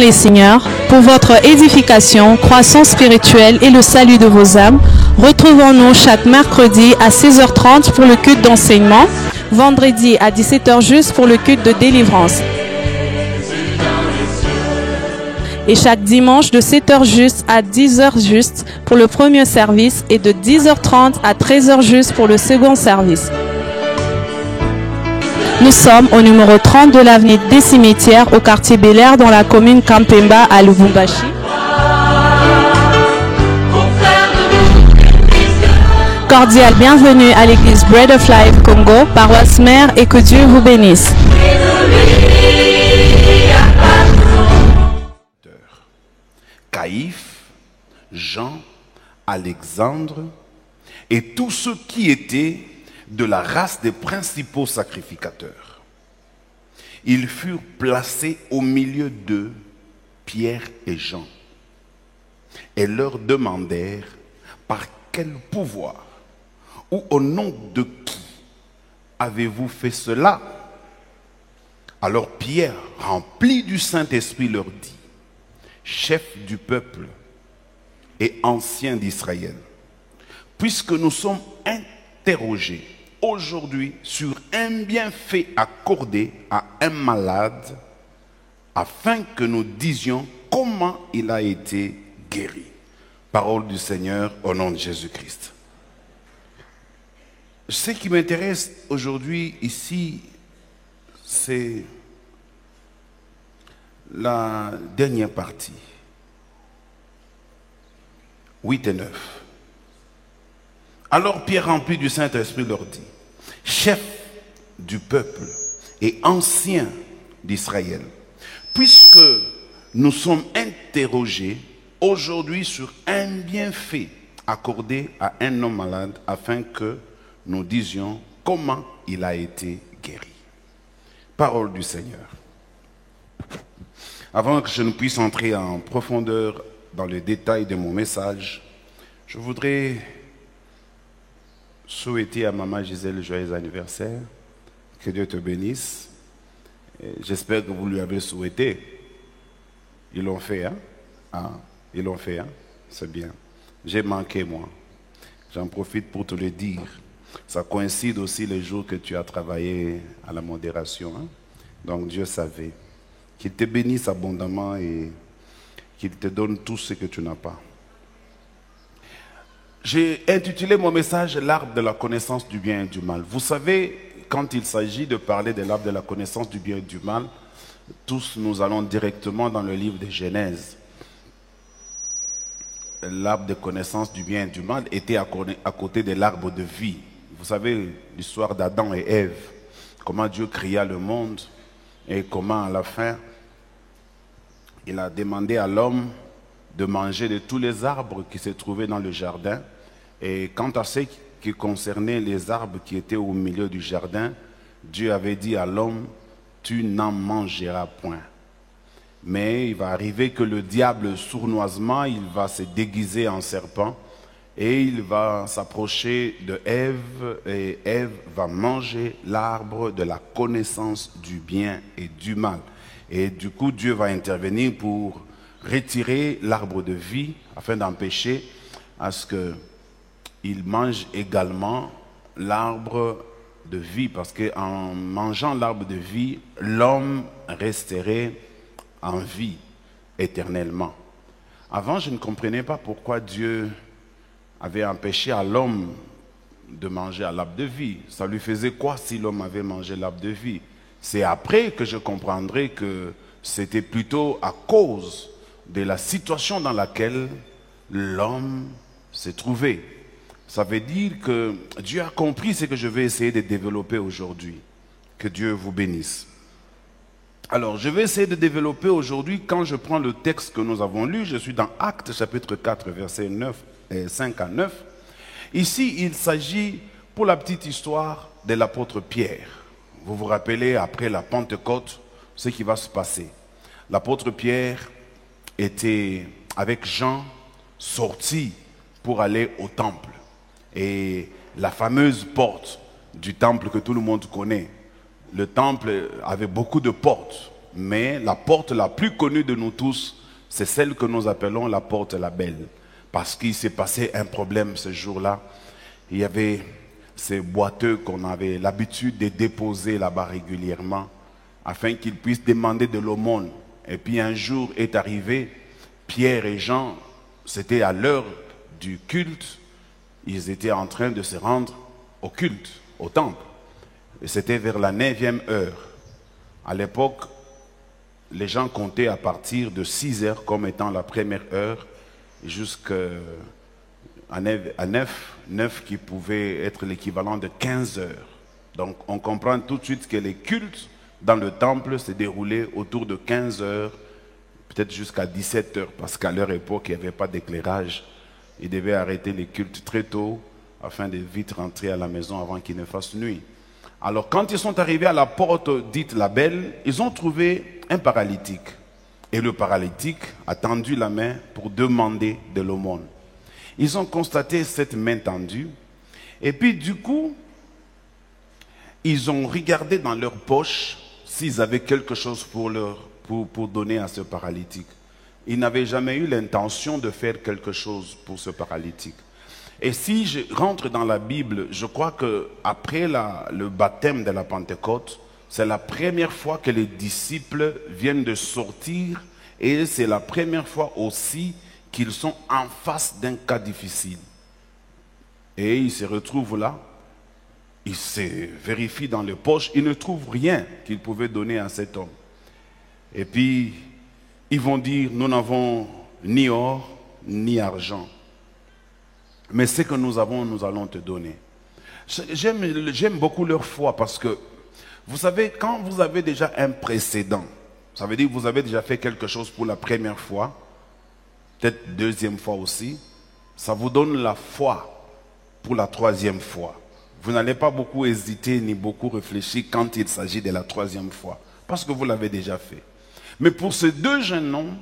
les seigneurs, pour votre édification, croissance spirituelle et le salut de vos âmes, retrouvons-nous chaque mercredi à 16h30 pour le culte d'enseignement, vendredi à 17h juste pour le culte de délivrance. Et chaque dimanche de 7h juste à 10h juste pour le premier service et de 10h30 à 13h juste pour le second service. Nous sommes au numéro 30 de l'avenue des Cimetières au quartier Bel-Air dans la commune Kampemba à Lubumbashi. Cordial bienvenue à l'église Bread of Life Congo, paroisse mère, et que Dieu vous bénisse. Caïphe, Jean, Alexandre et tous ceux qui étaient de la race des principaux sacrificateurs. Ils furent placés au milieu d'eux, Pierre et Jean, et leur demandèrent par quel pouvoir ou au nom de qui avez-vous fait cela? Alors Pierre, rempli du Saint-Esprit, leur dit: chef du peuple et ancien d'Israël, puisque nous sommes interrogés aujourd'hui sur un bienfait accordé à un malade, afin que nous disions comment il a été guéri. Parole du Seigneur au nom de Jésus-Christ. Ce qui m'intéresse aujourd'hui ici, c'est la dernière partie, 8 et 9. Alors Pierre, rempli du Saint-Esprit, leur dit: chef du peuple et ancien d'Israël, puisque nous sommes interrogés aujourd'hui sur un bienfait accordé à un homme malade, afin que nous disions comment il a été guéri. Parole du Seigneur. Avant que je ne puisse entrer en profondeur dans le détail de mon message, je voudrais souhaiter à Maman Gisèle joyeux anniversaire. Que Dieu te bénisse. J'espère que vous lui avez souhaité. Ils l'ont fait, hein? Ah, ils l'ont fait, hein? C'est bien. J'ai manqué, moi. J'en profite pour te le dire. Ça coïncide aussi les jours que tu as travaillé à la modération, hein? Donc Dieu savait. Qu'il te bénisse abondamment et qu'il te donne tout ce que tu n'as pas. J'ai intitulé mon message « L'arbre de la connaissance du bien et du mal ». Vous savez, quand il s'agit de parler de l'arbre de la connaissance du bien et du mal, tous nous allons directement dans le livre de Genèse. L'arbre de connaissance du bien et du mal était à côté de l'arbre de vie. Vous savez l'histoire d'Adam et Ève, comment Dieu créa le monde et comment à la fin, il a demandé à l'homme de manger de tous les arbres qui se trouvaient dans le jardin. Et quant à ce qui concernait les arbres qui étaient au milieu du jardin, Dieu avait dit à l'homme: tu n'en mangeras point. Mais il va arriver que le diable, sournoisement, il va se déguiser en serpent et il va s'approcher de Ève, et Ève va manger l'arbre de la connaissance du bien et du mal. Et du coup, Dieu va intervenir pour retirer l'arbre de vie afin d'empêcher à ce qu'il mange également l'arbre de vie. Parce qu'en mangeant l'arbre de vie, l'homme resterait en vie éternellement. Avant, je ne comprenais pas pourquoi Dieu avait empêché à l'homme de manger à l'arbre de vie. Ça lui faisait quoi si l'homme avait mangé l'arbre de vie? C'est après que je comprendrai que c'était plutôt à cause de la situation dans laquelle l'homme s'est trouvé. Ça veut dire que Dieu a compris ce que je vais essayer de développer aujourd'hui. Que Dieu vous bénisse. Alors, je vais essayer de développer aujourd'hui, quand je prends le texte que nous avons lu, je suis dans Actes chapitre 4, versets 5 à 9. Ici, il s'agit, pour la petite histoire, de l'apôtre Pierre. Vous vous rappelez, après la Pentecôte, ce qui va se passer. L'apôtre Pierre était, avec Jean, sorti pour aller au temple. Et la fameuse porte du temple que tout le monde connaît. Le temple avait beaucoup de portes. mais la porte la plus connue de nous tous, c'est celle que nous appelons la porte la Belle. Parce qu'il s'est passé un problème ce jour-là. Il y avait ces boiteux qu'on avait l'habitude de déposer là-bas régulièrement, afin qu'ils puissent demander de l'aumône. Et puis un jour est arrivé, Pierre et Jean, c'était à l'heure du culte, ils étaient en train de se rendre au culte, au temple. Et c'était vers la 9e heure. À l'époque, les gens comptaient à partir de 6 heures comme étant la première heure, jusqu'à 9 qui pouvait être l'équivalent de 15 heures. Donc on comprend tout de suite que les cultes dans le temple se déroulaient autour de 15 heures, peut-être jusqu'à 17 heures, parce qu'à leur époque, il n'y avait pas d'éclairage. Ils devaient arrêter les cultes très tôt, afin de vite rentrer à la maison avant qu'il ne fasse nuit. Alors quand ils sont arrivés à la porte dite la Belle, ils ont trouvé un paralytique. Et le paralytique a tendu la main pour demander de l'aumône. Ils ont constaté cette main tendue. Et puis du coup, ils ont regardé dans leur poche s'ils avaient quelque chose pour donner à ce paralytique. Ils n'avaient jamais eu l'intention de faire quelque chose pour ce paralytique. Et si je rentre dans la Bible, je crois qu'après le baptême de la Pentecôte, c'est la première fois que les disciples viennent de sortir et c'est la première fois aussi qu'ils sont en face d'un cas difficile. Et ils se retrouvent là, ils se vérifient dans les poches, ils ne trouvent rien qu'ils pouvaient donner à cet homme. Et puis, ils vont dire, nous n'avons ni or, ni argent. Mais ce que nous avons, nous allons te donner. J'aime beaucoup leur foi parce que, vous savez, quand vous avez déjà un précédent, ça veut dire que vous avez déjà fait quelque chose pour la première fois, peut-être deuxième fois aussi, ça vous donne la foi pour la troisième fois. Vous n'allez pas beaucoup hésiter ni beaucoup réfléchir quand il s'agit de la troisième fois, parce que vous l'avez déjà fait. Mais pour ces deux jeunes hommes,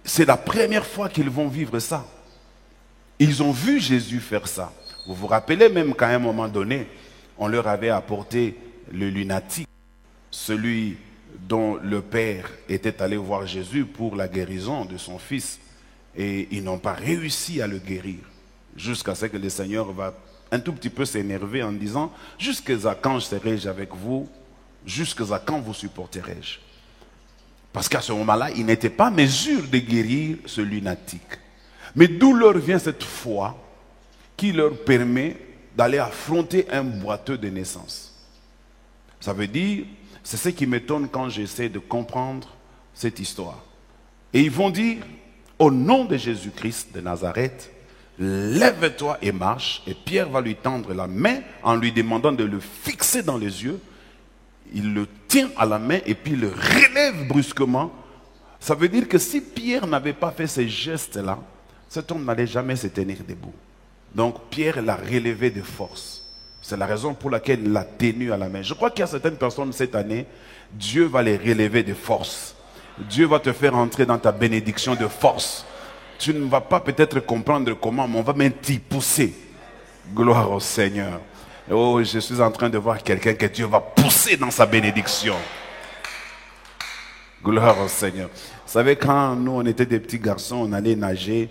c'est la première fois qu'ils vont vivre ça. Ils ont vu Jésus faire ça. Vous vous rappelez même qu'à un moment donné, on leur avait apporté le lunatique, celui dont le père était allé voir Jésus pour la guérison de son fils. Et ils n'ont pas réussi à le guérir. Jusqu'à ce que le Seigneur va un tout petit peu s'énerver en disant « Jusqu'à quand serai-je avec vous? Jusqu'à quand vous supporterai-je » Parce qu'à ce moment-là, ils n'étaient pas en mesure de guérir ce lunatique. Mais d'où leur vient cette foi qui leur permet d'aller affronter un boiteux de naissance. Ça veut dire, c'est ce qui m'étonne quand j'essaie de comprendre cette histoire. Et ils vont dire, au nom de Jésus-Christ de Nazareth, lève-toi et marche. Et Pierre va lui tendre la main en lui demandant de le fixer dans les yeux. Il le tient à la main et puis le relève brusquement. Ça veut dire que si Pierre n'avait pas fait ces gestes-là, cet homme n'allait jamais se tenir debout. Donc Pierre l'a relevé de force. C'est la raison pour laquelle il l'a tenu à la main. Je crois qu'il y a certaines personnes cette année, Dieu va les relever de force. Dieu va te faire entrer dans ta bénédiction de force. Tu ne vas pas peut-être comprendre comment, mais on va même t'y pousser. Gloire au Seigneur. Oh, je suis en train de voir quelqu'un que Dieu va pousser dans sa bénédiction. Gloire au Seigneur. Vous savez, quand nous, on était des petits garçons, on allait nager.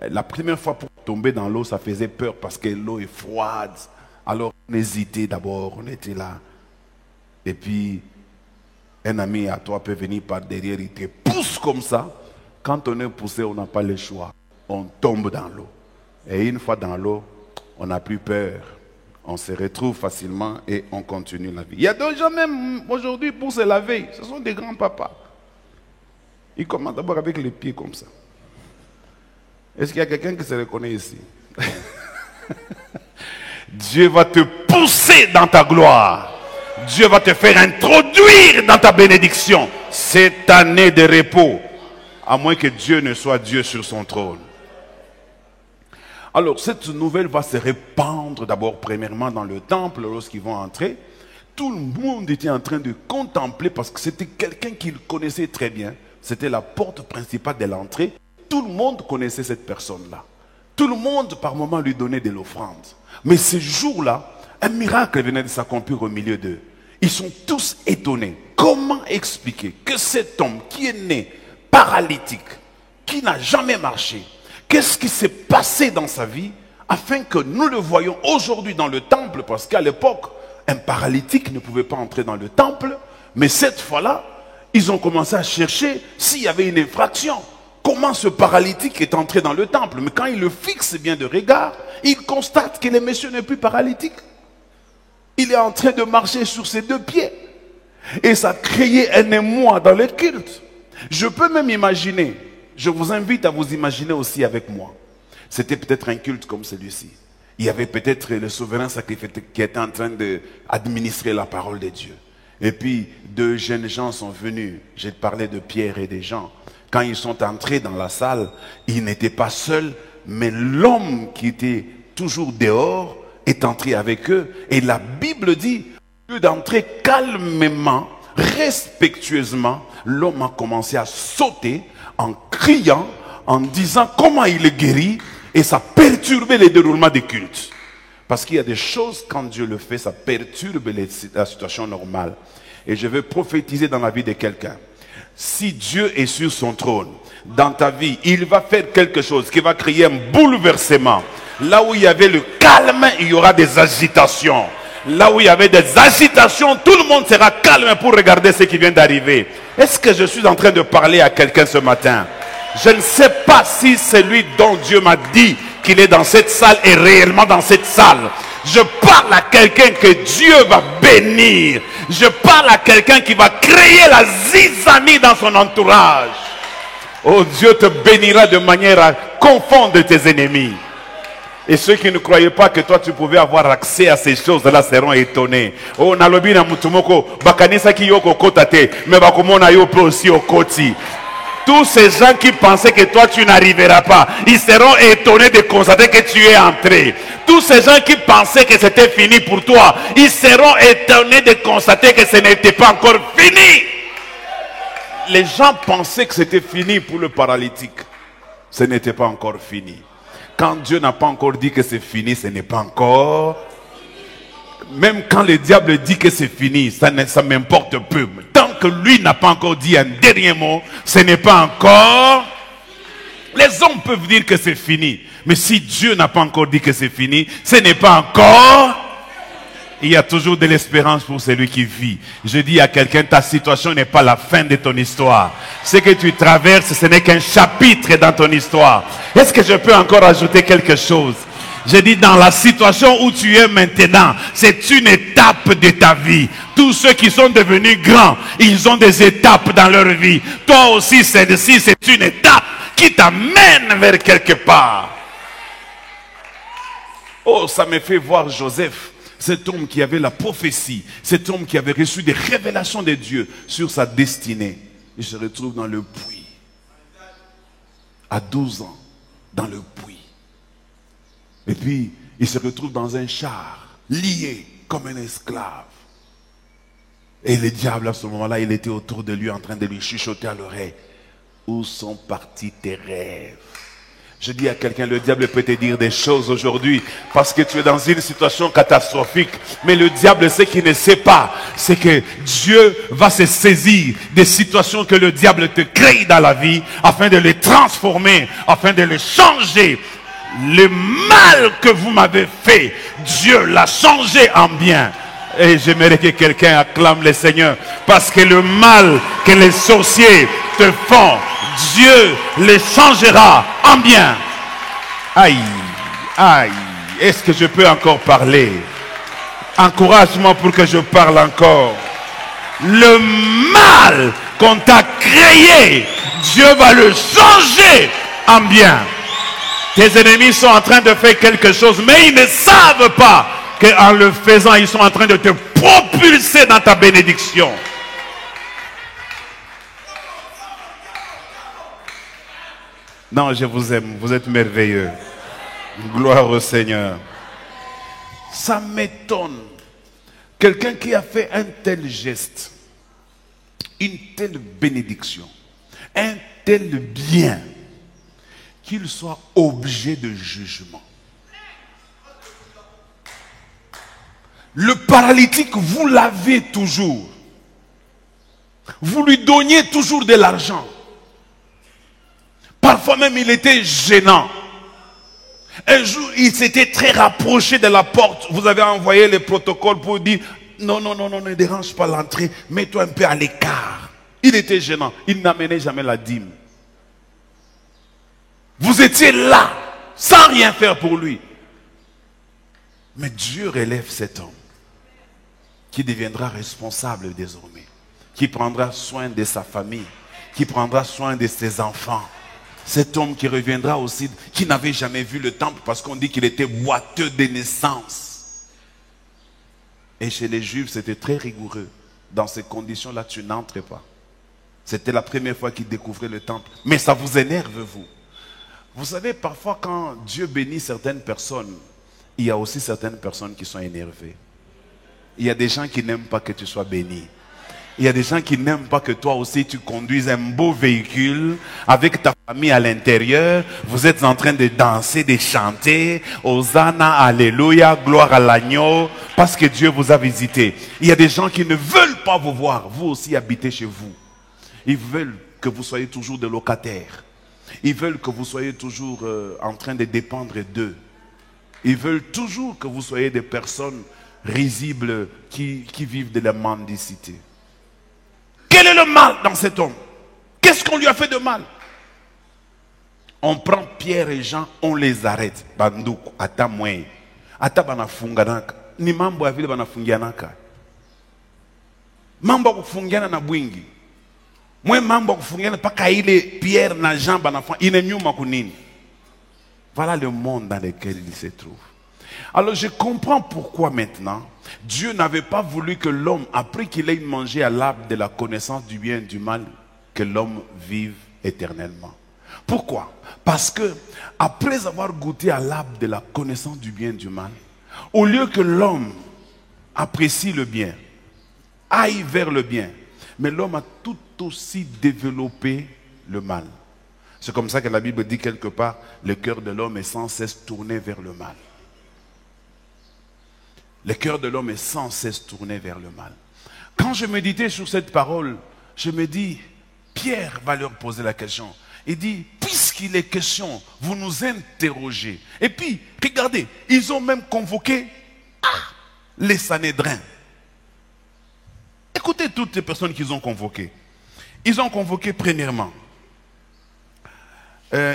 La première fois pour tomber dans l'eau, ça faisait peur parce que l'eau est froide. Alors, on hésitait d'abord, on était là. Et puis, un ami à toi peut venir par derrière, il te pousse comme ça. Quand on est poussé, on n'a pas le choix. On tombe dans l'eau. Et une fois dans l'eau, on n'a plus peur. On se retrouve facilement et on continue la vie. Il y a des gens même aujourd'hui pour se laver. Ce sont des grands papas. Ils commencent d'abord avec les pieds comme ça. Est-ce qu'il y a quelqu'un qui se reconnaît ici? Dieu va te pousser dans ta gloire. Dieu va te faire introduire dans ta bénédiction. Cette année de repos. À moins que Dieu ne soit Dieu sur son trône. Alors cette nouvelle va se répandre d'abord premièrement dans le temple lorsqu'ils vont entrer. Tout le monde était en train de contempler parce que c'était quelqu'un qu'ils connaissaient très bien. C'était la porte principale de l'entrée. Tout le monde connaissait cette personne-là. Tout le monde par moments lui donnait de l'offrande. Mais ce jour-là, un miracle venait de s'accomplir au milieu d'eux. Ils sont tous étonnés. Comment expliquer que cet homme qui est né paralytique, qui n'a jamais marché, qu'est-ce qui s'est passé dans sa vie afin que nous le voyions aujourd'hui dans le temple, parce qu'à l'époque, un paralytique ne pouvait pas entrer dans le temple, mais cette fois-là, ils ont commencé à chercher s'il y avait une infraction. Comment ce paralytique est entré dans le temple? Mais quand il le fixe bien de regard, il constate que le monsieur n'est plus paralytique. Il est en train de marcher sur ses deux pieds. Et ça a créé un émoi dans le culte. Je peux même imaginer, je vous invite à vous imaginer aussi avec moi. C'était peut-être un culte comme celui-ci. Il y avait peut-être le souverain sacrificateur qui était en train d'administrer la parole de Dieu. Et puis, deux jeunes gens sont venus. J'ai parlé de Pierre et des gens. Quand ils sont entrés dans la salle, ils n'étaient pas seuls, mais l'homme qui était toujours dehors est entré avec eux. Et la Bible dit, au lieu d'entrer calmement, respectueusement, l'homme a commencé à sauter en criant, en disant comment il est guéri. Et ça perturbait les déroulements des cultes. Parce qu'il y a des choses, quand Dieu le fait, ça perturbe la situation normale. Et je veux prophétiser dans la vie de quelqu'un. Si Dieu est sur son trône, dans ta vie, il va faire quelque chose qui va créer un bouleversement. Là où il y avait le calme, il y aura des agitations. Là où il y avait des agitations, tout le monde sera calme pour regarder ce qui vient d'arriver. Est-ce que je suis en train de parler à quelqu'un ce matin? Je ne sais pas si celui dont Dieu m'a dit qu'il est dans cette salle est réellement dans cette salle. Je parle à quelqu'un que Dieu va bénir. Je parle à quelqu'un qui va créer la zizanie dans son entourage. Oh, Dieu te bénira de manière à confondre tes ennemis. Et ceux qui ne croyaient pas que toi tu pouvais avoir accès à ces choses-là seront étonnés. Oh, nalobi na mutumoko bakanisa ki yoko kotate, mais bakomona yo pe aussi au koti. Tous ces gens qui pensaient que toi tu n'arriveras pas, ils seront étonnés de constater que tu es entré. Tous ces gens qui pensaient que c'était fini pour toi, ils seront étonnés de constater que ce n'était pas encore fini. Les gens pensaient que c'était fini pour le paralytique. Ce n'était pas encore fini. Quand Dieu n'a pas encore dit que c'est fini, ce n'est pas encore. Même quand le diable dit que c'est fini, ça m'importe peu. Tant que lui n'a pas encore dit un dernier mot, ce n'est pas encore. Les hommes peuvent dire que c'est fini. Mais si Dieu n'a pas encore dit que c'est fini, ce n'est pas encore. Il y a toujours de l'espérance pour celui qui vit. Je dis à quelqu'un, ta situation n'est pas la fin de ton histoire. Ce que tu traverses, ce n'est qu'un chapitre dans ton histoire. Est-ce que je peux encore ajouter quelque chose? Je dis, dans la situation où tu es maintenant, c'est une étape de ta vie. Tous ceux qui sont devenus grands, ils ont des étapes dans leur vie. Toi aussi, celle-ci, c'est une étape qui t'amène vers quelque part. Oh, ça me fait voir Joseph, cet homme qui avait la prophétie, cet homme qui avait reçu des révélations de Dieu sur sa destinée. Il se retrouve dans le puits. À 12 ans, dans le puits. Et puis, il se retrouve dans un char, lié comme un esclave. Et le diable, à ce moment-là, il était autour de lui en train de lui chuchoter à l'oreille. Où sont partis tes rêves? Je dis à quelqu'un, le diable peut te dire des choses aujourd'hui parce que tu es dans une situation catastrophique. Mais le diable, ce qu'il ne sait pas, c'est que Dieu va se saisir des situations que le diable te crée dans la vie afin de les transformer, afin de les changer. Le mal que vous m'avez fait, Dieu l'a changé en bien. Et j'aimerais que quelqu'un acclame le Seigneur. Parce que le mal que les sorciers te font, Dieu le changera en bien. Aïe, aïe. Est-ce que je peux encore parler? Encouragement pour que je parle encore. Le mal qu'on t'a créé, Dieu va le changer en bien. Tes ennemis sont en train de faire quelque chose, mais ils ne savent pas qu'en le faisant, ils sont en train de te propulser dans ta bénédiction. Non, je vous aime, vous êtes merveilleux. Gloire au Seigneur. Ça m'étonne. Quelqu'un qui a fait un tel geste, une telle bénédiction, un tel bien, qu'il soit objet de jugement. Le paralytique, vous l'avez toujours. Vous lui donniez toujours de l'argent. Parfois même, il était gênant. Un jour, il s'était très rapproché de la porte. Vous avez envoyé les protocoles pour dire, non, ne dérange pas l'entrée, mets-toi un peu à l'écart. Il était gênant. Il n'amenait jamais la dîme. Vous étiez là, sans rien faire pour lui. Mais Dieu relève cet homme, qui deviendra responsable désormais, qui prendra soin de sa famille, qui prendra soin de ses enfants. Cet homme qui reviendra aussi, qui n'avait jamais vu le temple, parce qu'on dit qu'il était boiteux de naissance. Et chez les Juifs, c'était très rigoureux. Dans ces conditions-là, tu n'entres pas. C'était la première fois qu'il découvrait le temple. Mais ça vous énerve, vous. Vous savez, parfois quand Dieu bénit certaines personnes, il y a aussi certaines personnes qui sont énervées. Il y a des gens qui n'aiment pas que tu sois béni. Il y a des gens qui n'aiment pas que toi aussi tu conduises un beau véhicule avec ta famille à l'intérieur. Vous êtes en train de danser, de chanter. Hosanna, Alléluia, gloire à l'agneau. Parce que Dieu vous a visité. Il y a des gens qui ne veulent pas vous voir. Vous aussi habitez chez vous. Ils veulent que vous soyez toujours des locataires. Ils veulent que vous soyez toujours en train de dépendre d'eux. Ils veulent toujours que vous soyez des personnes risibles qui vivent de la mendicité. Quel est le mal dans cet homme? Qu'est-ce qu'on lui a fait de mal? On prend Pierre et Jean, on les arrête. Bandouku, ata mwe. Ata banafunganaka. Ni mambo ya vile banafungianaka. Mambo ya kufungiana na bwingi. Mwe mambo ya kufungiana paka ile Pierre na Jean banafanya. Ine nyuma kunini. Voilà le monde dans lequel il se trouve. Alors je comprends pourquoi maintenant Dieu n'avait pas voulu que l'homme, après qu'il ait mangé à l'arbre de la connaissance du bien et du mal, que l'homme vive éternellement. Pourquoi? Parce que après avoir goûté à l'arbre de la connaissance du bien et du mal, au lieu que l'homme apprécie le bien, aille vers le bien, mais l'homme a tout aussi développé le mal. C'est comme ça que la Bible dit quelque part, le cœur de l'homme est sans cesse tourné vers le mal. Le cœur de l'homme est sans cesse tourné vers le mal. Quand je méditais sur cette parole, je me dis, Pierre va leur poser la question. Il dit, puisqu'il est question, vous nous interrogez. Et puis, regardez, ils ont même convoqué les Sanhédrins. Écoutez toutes les personnes qu'ils ont convoquées. Ils ont convoqué premièrement,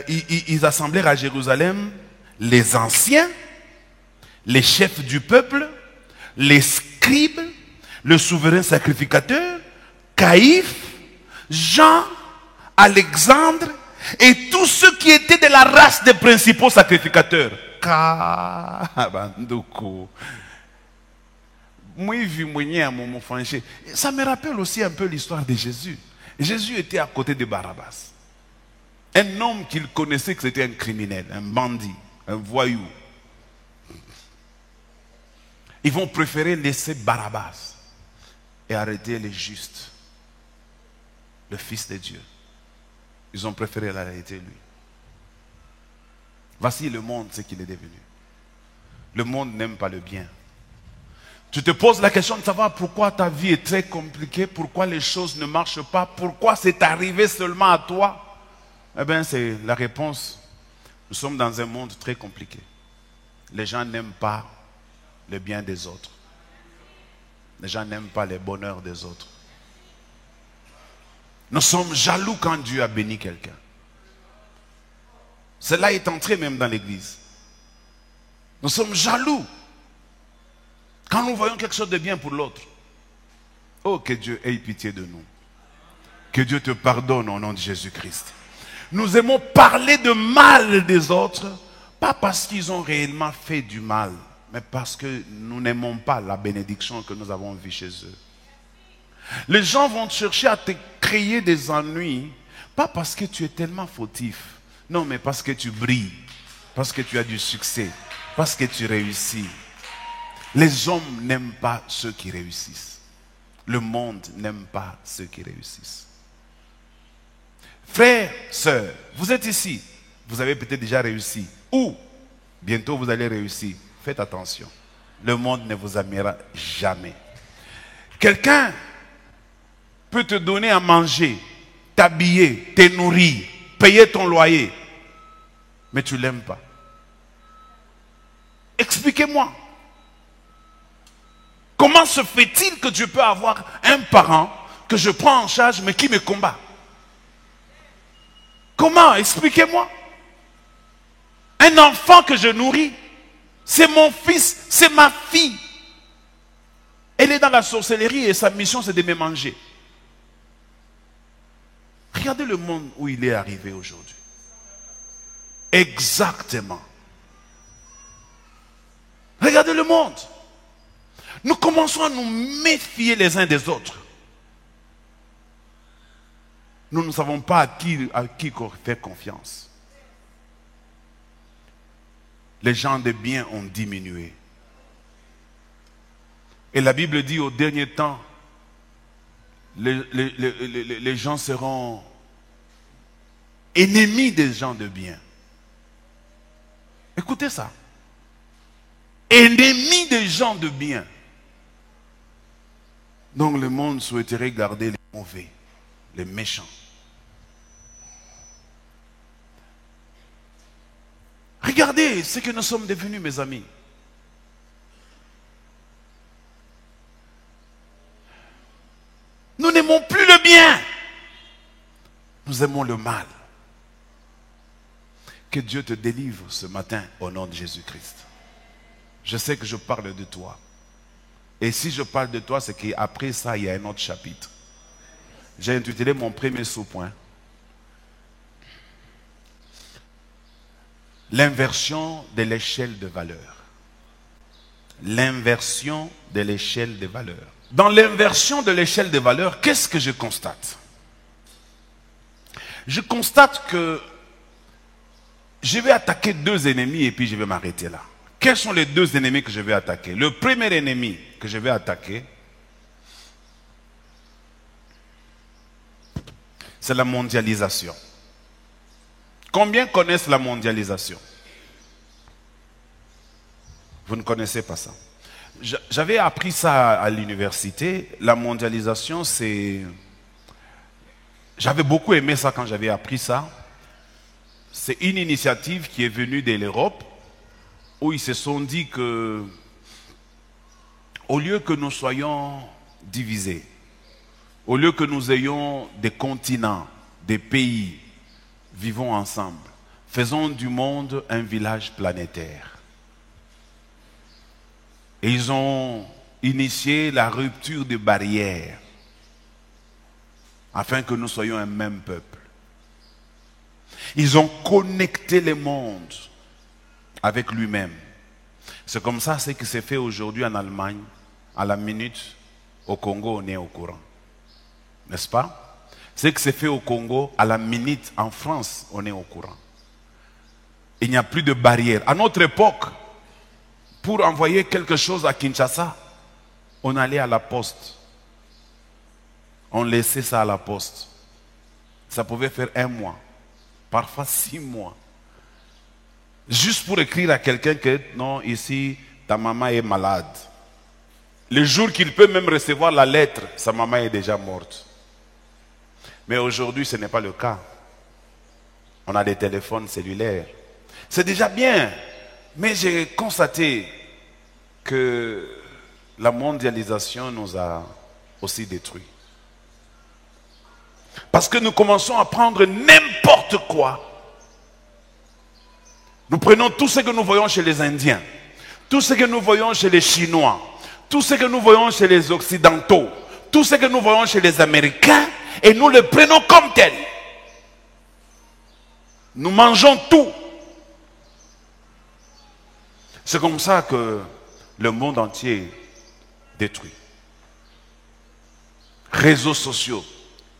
ils assemblèrent à Jérusalem les anciens, les chefs du peuple, les scribes, le souverain sacrificateur, Caïphe, Jean, Alexandre et tous ceux qui étaient de la race des principaux sacrificateurs. Ça me rappelle aussi un peu l'histoire de Jésus. Jésus était à côté de Barabbas. Un homme qu'il connaissait que c'était un criminel, un bandit, un voyou. Ils vont préférer laisser Barabbas et arrêter les justes, le Fils de Dieu. Ils ont préféré l'arrêter lui. Voici le monde, ce qu'il est devenu. Le monde n'aime pas le bien. Tu te poses la question de savoir pourquoi ta vie est très compliquée, pourquoi les choses ne marchent pas, pourquoi c'est arrivé seulement à toi. Eh bien, c'est la réponse. Nous sommes dans un monde très compliqué. Les gens n'aiment pas le bien des autres. Les gens n'aiment pas les bonheurs des autres. Nous sommes jaloux quand Dieu a béni quelqu'un. Cela est entré même dans l'église. Nous sommes jaloux quand nous voyons quelque chose de bien pour l'autre. Oh, que Dieu ait pitié de nous. Que Dieu te pardonne au nom de Jésus-Christ. Nous aimons parler de mal des autres, pas parce qu'ils ont réellement fait du mal, mais parce que nous n'aimons pas la bénédiction que nous avons vue chez eux. Les gens vont chercher à te créer des ennuis, pas parce que tu es tellement fautif, non, mais parce que tu brilles, parce que tu as du succès, parce que tu réussis. Les hommes n'aiment pas ceux qui réussissent. Le monde n'aime pas ceux qui réussissent. Frères, sœurs, vous êtes ici, vous avez peut-être déjà réussi, ou bientôt vous allez réussir. Faites attention. le monde ne vous aimera jamais. Quelqu'un peut te donner à manger, t'habiller, te nourrir, payer ton loyer, mais tu ne l'aimes pas. Expliquez-moi. Comment se fait-il que je peux avoir un parent que je prends en charge mais qui me combat? Comment? Expliquez-moi. Un enfant que je nourris, c'est mon fils, c'est ma fille. Elle est dans la sorcellerie et sa mission c'est de me manger. Regardez le monde où il est arrivé aujourd'hui. Exactement. Regardez le monde. Nous commençons à nous méfier les uns des autres. Nous ne savons pas à qui faire confiance. Les gens de bien ont diminué. Et la Bible dit au dernier temps, les gens seront ennemis des gens de bien. Écoutez ça. Ennemis des gens de bien. Donc le monde souhaiterait garder les mauvais, les méchants. Regardez ce que nous sommes devenus, mes amis. Nous n'aimons plus le bien. Nous aimons le mal. Que Dieu te délivre ce matin au nom de Jésus-Christ. Je sais que je parle de toi. Et si je parle de toi, c'est qu'après ça, il y a un autre chapitre. J'ai intitulé mon premier sous-point. L'inversion de l'échelle de valeur. L'inversion de l'échelle de valeur. Dans l'inversion de l'échelle de valeur, qu'est-ce que je constate? Je constate que je vais attaquer deux ennemis et puis je vais m'arrêter là. Quels sont les deux ennemis que je vais attaquer? Le premier ennemi que je vais attaquer, c'est la mondialisation. Combien connaissent la mondialisation? Vous ne connaissez pas ça. J'avais appris ça à l'université. La mondialisation, c'est... J'avais beaucoup aimé ça quand j'avais appris ça. C'est une initiative qui est venue de l'Europe, où ils se sont dit que, au lieu que nous soyons divisés, au lieu que nous ayons des continents, des pays, vivons ensemble, faisons du monde un village planétaire. Et ils ont initié la rupture des barrières, afin que nous soyons un même peuple. Ils ont connecté le monde avec lui-même. C'est comme ça, ce qui s'est fait aujourd'hui en Allemagne, à la minute, au Congo, on est au courant. N'est-ce pas? Ce qui s'est fait au Congo, à la minute, en France, on est au courant. Il n'y a plus de barrière. À notre époque, pour envoyer quelque chose à Kinshasa, on allait à la poste. On laissait ça à la poste. Ça pouvait faire 1 mois, parfois 6 mois. Juste pour écrire à quelqu'un que non, ici, ta maman est malade. Le jour qu'il peut même recevoir la lettre, sa maman est déjà morte. Mais aujourd'hui, ce n'est pas le cas. On a des téléphones cellulaires. C'est déjà bien. Mais j'ai constaté que la mondialisation nous a aussi détruits. Parce que nous commençons à prendre n'importe quoi. Nous prenons tout ce que nous voyons chez les Indiens, tout ce que nous voyons chez les Chinois, tout ce que nous voyons chez les Occidentaux, tout ce que nous voyons chez les Américains, et nous le prenons comme tel. Nous mangeons tout. C'est comme ça que le monde entier est détruit. Réseaux sociaux,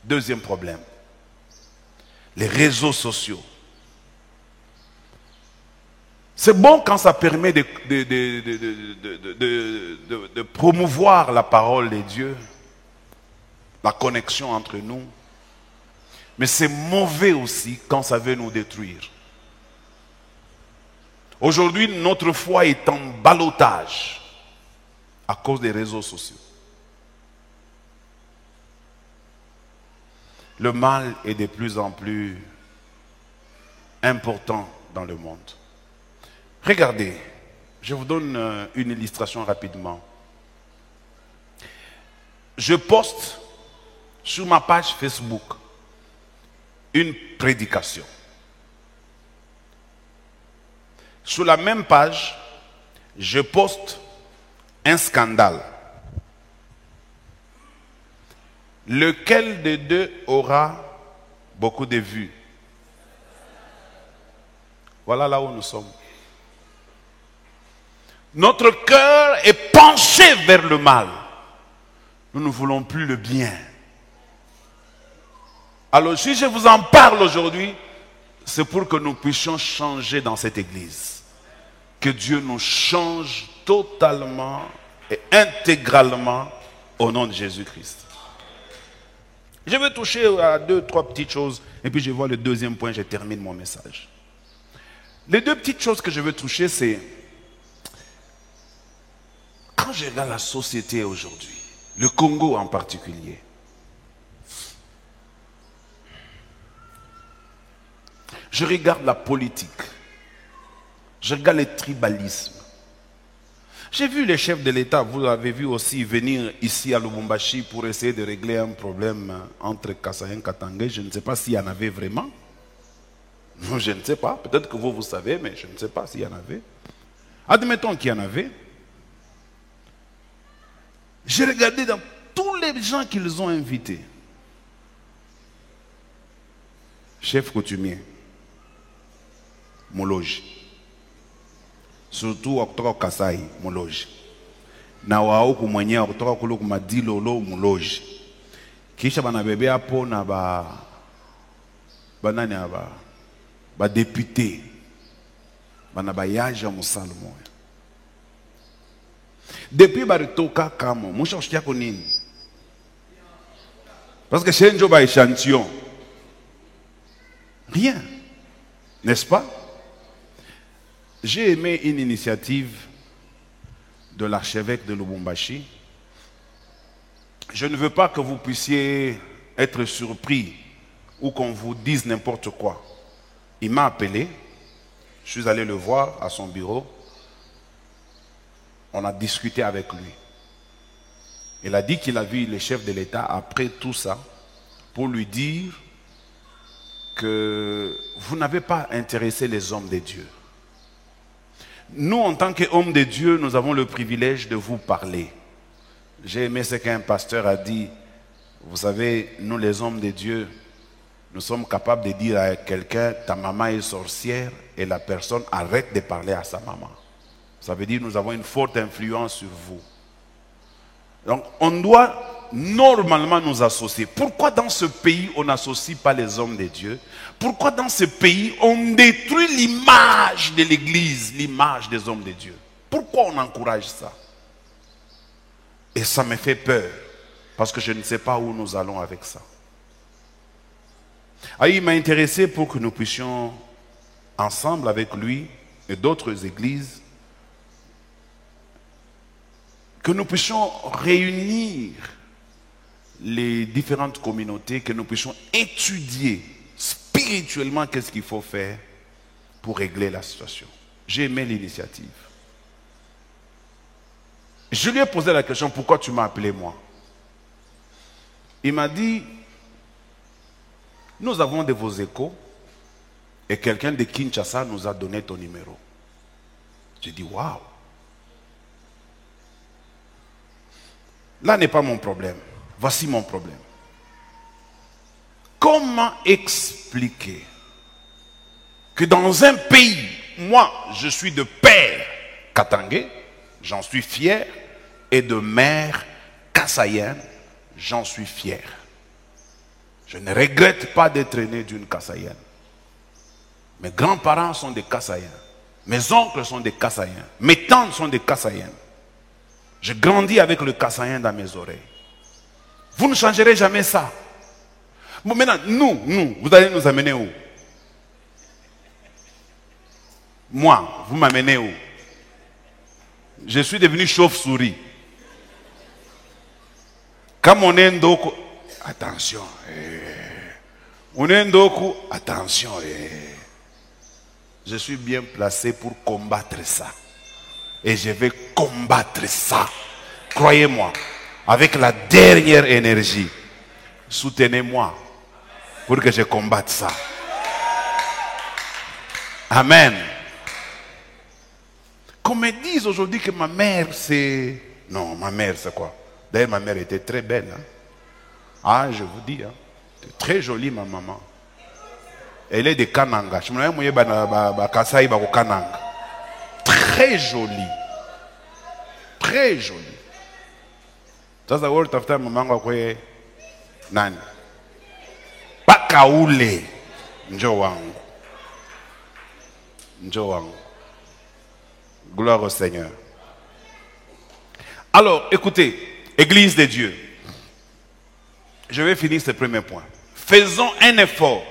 deuxième problème. Les réseaux sociaux. C'est bon quand ça permet de promouvoir la parole de Dieu, la connexion entre nous. Mais c'est mauvais aussi quand ça veut nous détruire. Aujourd'hui, notre foi est en ballottage. à cause des réseaux sociaux. Le mal est de plus en plus important dans le monde. Regardez, je vous donne une illustration rapidement. Je poste sur ma page Facebook une prédication. Sur la même page, je poste un scandale. Lequel des deux aura beaucoup de vues? Voilà là où nous sommes. Notre cœur est penché vers le mal. Nous ne voulons plus le bien. Alors si je vous en parle aujourd'hui, c'est pour que nous puissions changer dans cette église. Que Dieu nous change totalement et intégralement au nom de Jésus-Christ. Je vais toucher à 2-3 petites choses et puis je vois le deuxième point, je termine mon message. Les 2 petites choses que je veux toucher, c'est quand je regarde la société aujourd'hui, le Congo en particulier, je regarde la politique, je regarde le tribalisme. J'ai vu les chefs de l'État, vous l'avez vu aussi, venir ici à Lubumbashi pour essayer de régler un problème entre Kasaïen et Katangé. Je ne sais pas s'il y en avait vraiment. Non, je ne sais pas. Peut-être que vous savez, mais je ne sais pas s'il y en avait. Admettons qu'il y en avait. J'ai regardé dans tous les gens qu'ils ont invités. Chef coutumier, Moloji. Surtout Octobre Kasai, Moloji. Na wao kumwenye Octobre kulu kumadilolo Moloji. Kisha bana bebe hapo na banani ba député. Bana bayaja musalmo. Depuis baritoka kamo, musha ushikia nini? Parce que chez Njoba échantillon. Rien. N'est-ce pas? J'ai aimé une initiative de l'archevêque de Lubumbashi. Je ne veux pas que vous puissiez être surpris ou qu'on vous dise n'importe quoi. Il m'a appelé, je suis allé le voir à son bureau. On a discuté avec lui. Il a dit qu'il a vu le chef de l'État après tout ça pour lui dire que vous n'avez pas intéressé les hommes de Dieu. Nous, en tant qu'hommes de Dieu, nous avons le privilège de vous parler. J'ai aimé ce qu'un pasteur a dit. Vous savez, nous les hommes de Dieu, nous sommes capables de dire à quelqu'un, ta maman est sorcière, et la personne arrête de parler à sa maman. Ça veut dire que nous avons une forte influence sur vous. Donc, on doit normalement nous associer. Pourquoi dans ce pays, on n'associe pas les hommes de Dieu? Pourquoi dans ce pays, on détruit l'image de l'Église, l'image des hommes de Dieu? Pourquoi on encourage ça? Et ça me fait peur, parce que je ne sais pas où nous allons avec ça. Ah, il m'a intéressé pour que nous puissions, ensemble avec lui et d'autres églises, que nous puissions réunir les différentes communautés, que nous puissions étudier spirituellement qu'est-ce qu'il faut faire pour régler la situation. J'ai aimé l'initiative. Je lui ai posé la question, pourquoi tu m'as appelé moi? Il m'a dit, nous avons de vos échos et quelqu'un de Kinshasa nous a donné ton numéro. J'ai dit, waouh. Là n'est pas mon problème. Voici mon problème. Comment expliquer que dans un pays, moi, je suis de père Katangé, j'en suis fier, et de mère Kasaïenne, j'en suis fier. Je ne regrette pas d'être né d'une Kasaïenne. Mes grands-parents sont des Kasaïens. Mes oncles sont des Kasaïens. Mes tantes sont des Kasaïennes. Je grandis avec le Kassaïen dans mes oreilles. Vous ne changerez jamais ça. Bon, maintenant, nous, vous allez nous amener où? Moi, vous m'amenez où? Je suis devenu chauve-souris. Comme on est ndoku, attention. On est ndoku, attention. Je suis bien placé pour combattre ça. Et je vais combattre ça. Croyez-moi, avec la dernière énergie, soutenez-moi pour que je combatte ça. Amen. Qu'on me dise aujourd'hui que ma mère c'est... Non, ma mère c'est quoi? D'ailleurs ma mère était très belle. Hein? Ah, je vous dis, hein? Très jolie ma maman. Elle est de Kananga. Très jolie. Très jolie. Sasa wewe utafuta mamangu kwa nani? Paka ule njoo wangu. Njoo wangu. Gloire au Seigneur. Alors, écoutez, Église de Dieu. Je vais finir ce premier point. Faisons un effort.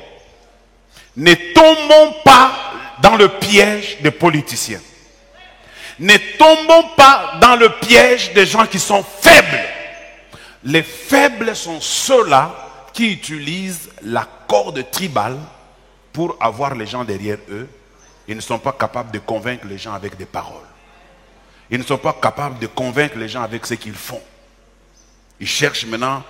Ne tombons pas dans le piège des politiciens. Ne tombons pas dans le piège des gens qui sont faibles. Les faibles sont ceux-là qui utilisent la corde tribale pour avoir les gens derrière eux. Ils ne sont pas capables de convaincre les gens avec des paroles. Ils ne sont pas capables de convaincre les gens avec ce qu'ils font. Ils cherchent maintenant...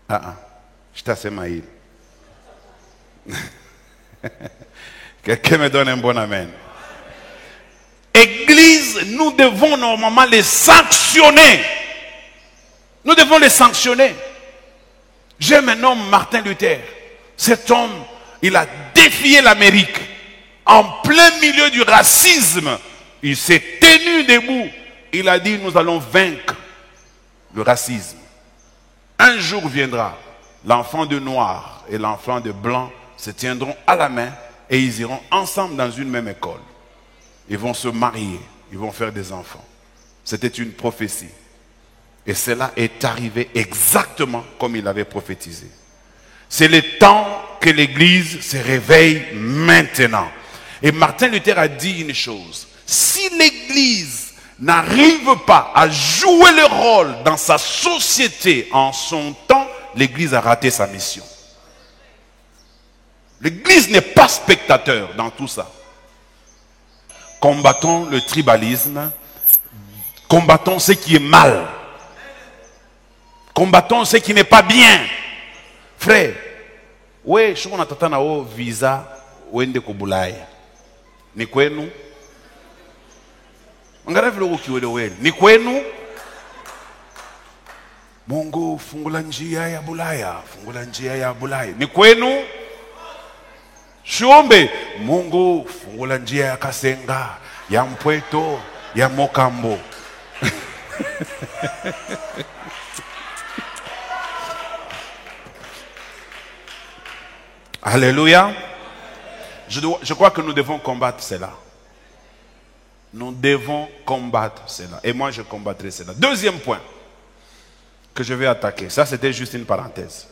je t'assais Maïl. Quelqu'un me donne un bon amen. Église, nous devons normalement les sanctionner. Nous devons les sanctionner. J'aime un homme, Martin Luther. Cet homme, il a défié l'Amérique. En plein milieu du racisme, il s'est tenu debout. Il a dit, nous allons vaincre le racisme. Un jour viendra, l'enfant de noir et l'enfant de blanc se tiendront à la main et ils iront ensemble dans une même école. Ils vont se marier, ils vont faire des enfants. C'était une prophétie. Et cela est arrivé exactement comme il avait prophétisé. C'est le temps que l'Église se réveille maintenant. Et Martin Luther a dit une chose. Si l'Église n'arrive pas à jouer le rôle dans sa société en son temps, l'Église a raté sa mission. L'Église n'est pas spectateur dans tout ça. Combattons le tribalisme. Combattons ce qui est mal. Combattons ce qui n'est pas bien. Frère, oui, je suis en visa wende kubulaya. Ni kwenu? Ngaravi logo kiwele wele. Ni kwenu? Mungu fungula njia ya bulaya. Fungula njia ya bulaya. Ni kwenu? Shumbe. Mungu fungula njia ya Kasenga, ya Mpweto, ya Mokambo. Alléluia. Je crois que nous devons combattre cela. Nous devons combattre cela. Et moi, je combattrai cela. Deuxième point que je vais attaquer. Ça, c'était juste une parenthèse.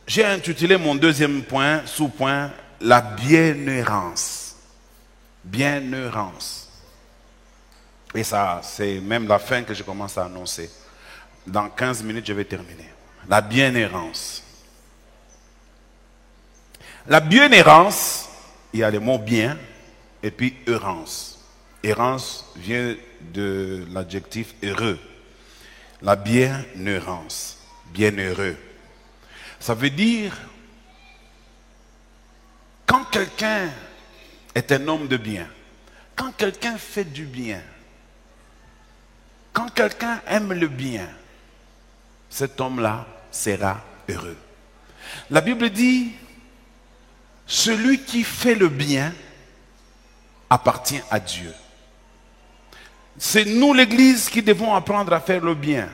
J'ai intitulé mon deuxième point, sous-point, la bienheurance. Bienheurance. Et ça, c'est même la fin que je commence à annoncer. Dans 15 minutes, je vais terminer. La bienheurance. La bienheurance, il y a le mot bien et puis heurance. Heurance vient de l'adjectif heureux. La bienheurance, bienheureux. Ça veut dire, quand quelqu'un est un homme de bien, quand quelqu'un fait du bien, quand quelqu'un aime le bien, cet homme-là sera heureux. La Bible dit, celui qui fait le bien appartient à Dieu. C'est nous, l'Église, qui devons apprendre à faire le bien,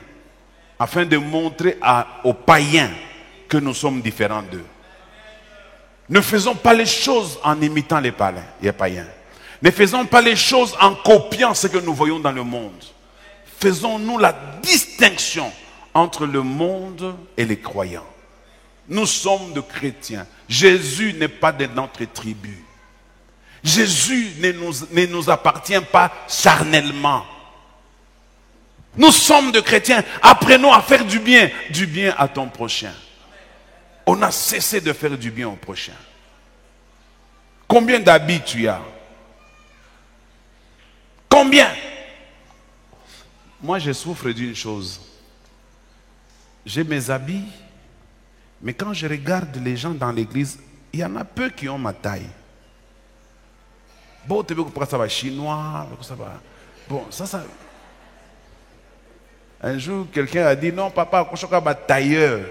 afin de montrer aux païens que nous sommes différents d'eux. Ne faisons pas les choses en imitant les païens. Ne faisons pas les choses en copiant ce que nous voyons dans le monde. Faisons-nous la distinction entre le monde et les croyants. Nous sommes de chrétiens. Jésus n'est pas de notre tribu. Jésus ne nous appartient pas charnellement. Nous sommes des chrétiens. Apprenons à faire du bien à ton prochain. On a cessé de faire du bien au prochain. Combien d'habits tu as? Combien? Moi, je souffre d'une chose. J'ai mes habits, mais quand je regarde les gens dans l'église, il y en a peu qui ont ma taille. Bon, tu veux que ça va chinois, ça va. Bon, ça. Un jour, quelqu'un a dit non, papa, je suis un tailleur.